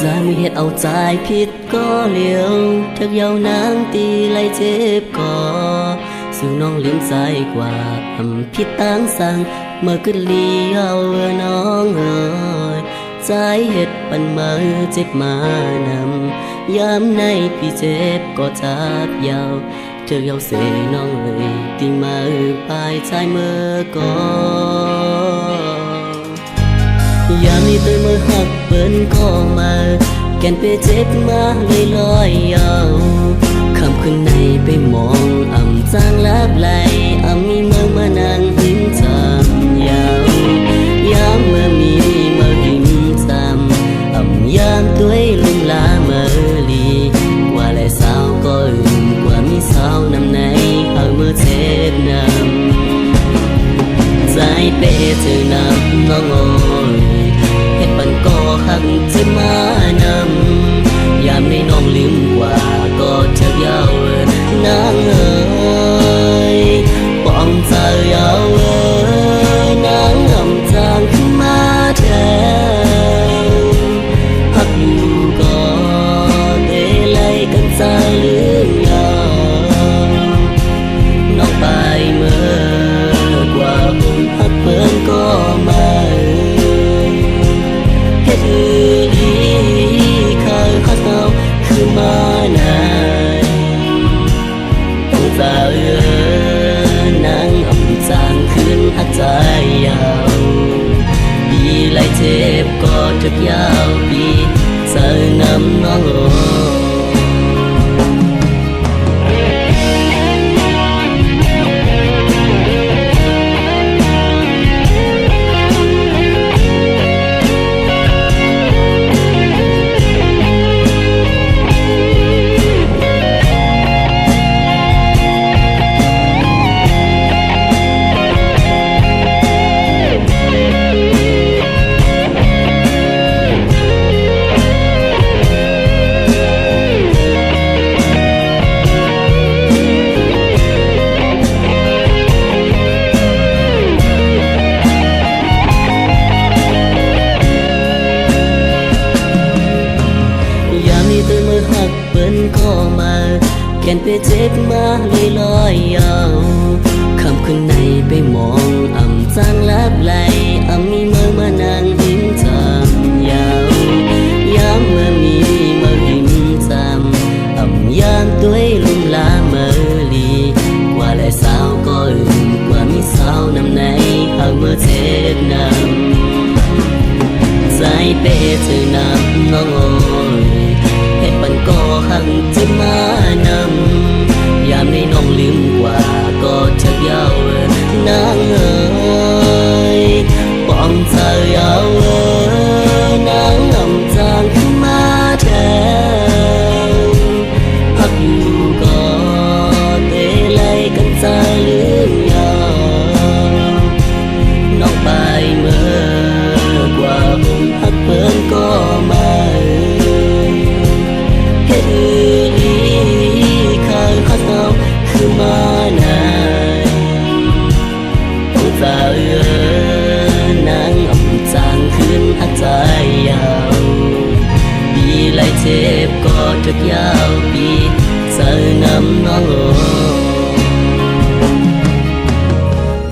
จะมีเหตุเอาใจผิดก็เลี้ยวทักยาวนางตีไล่เจ็บก่อสู่น้องเลี้ยงใจกว่าทำผิดตั้งสั่งเมื่อขึ้นเลี้ยวน้องเอ๋ยใจเหตุปันมือเจ็บมานำยามในพี่เจ็บก็จับยาวเธอยาวเสน้องเอ๋ยตีมือปลายใจเมื่อก่อยามนี้ตื่นมือหักเปิ้นก็มาแก่นไปเจ็บมาเลยลอยยาวคำขึ้นในไปมองอ่ำจางลับไหลอ่ำมีเมื่อมานั่งหิมจำยาวยามเมื่อมีเมื่อหิมจำอ่ำยามด้วยลุมลาเมื่อลีกว่าและสาวก็อื่นกว่ามีสาวนำในหากเมื่อเจ็บนำใจเปเธอนำน้องโอยเหตุปันก็หักจะมานำยามในน้องลืมกว่าก็เธอยาวนางเอ๋ยป้องใจยาวเอ๋ยนางอำจางขึ้นมาแทนหักอยู่ก็เตะไล่กันใจลืมยาวน้องไปเมื่อกว่าหุ่นหักเปิ้นก็มาเฮ็ดดีเคยหักเอาขึ้นมาไหนต้องใจนางอำจางขึ้นหักใจยาวปีไล่เจ็บก็ถึกยาวปีเจอนำน้องโตื่นมือหักเปิ้นก็มาแก่นไปเจ็บมาเลยลอยยาวคำขึ้นในไปมองอ่ำจางลับไหลอ่ำมีเมื่อมานั่งหิมจำยาวยามเมื่อมีเมื่อหิมจำอ่ำยามด้วยลุมลาเมื่อลีกว่าและสาวก็อื่นกว่ามีสาวนำในหากเมื่อเจ็บนำใจเปเธอนำน้องโอยเหตุปันก็หักจะมานำยามในน้องลืมกว่าก็ชักยาวนางเอ๋ยป้องใจยาวเอ๋ยนางอำจางขึ้นมาแทนหักอยู่ก็เตะไล่กันใจลืมยาวน้องไปเมื่อกว่าหุ่นหักเปิ้นก็มาเฮ็ดดีเคยหักเอาคือมาไหนต้องใจนางอำจางขึ้นหักใจยาวปีไล่เจ็บก็ถึกยาวปีเจอนำน้องโอ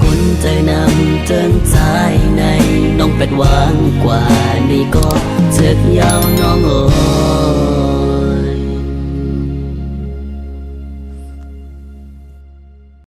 คนใจนำเจิงใจในน้องเป็ดหวานกว่านี่ก็ถึกยาวน้องโอ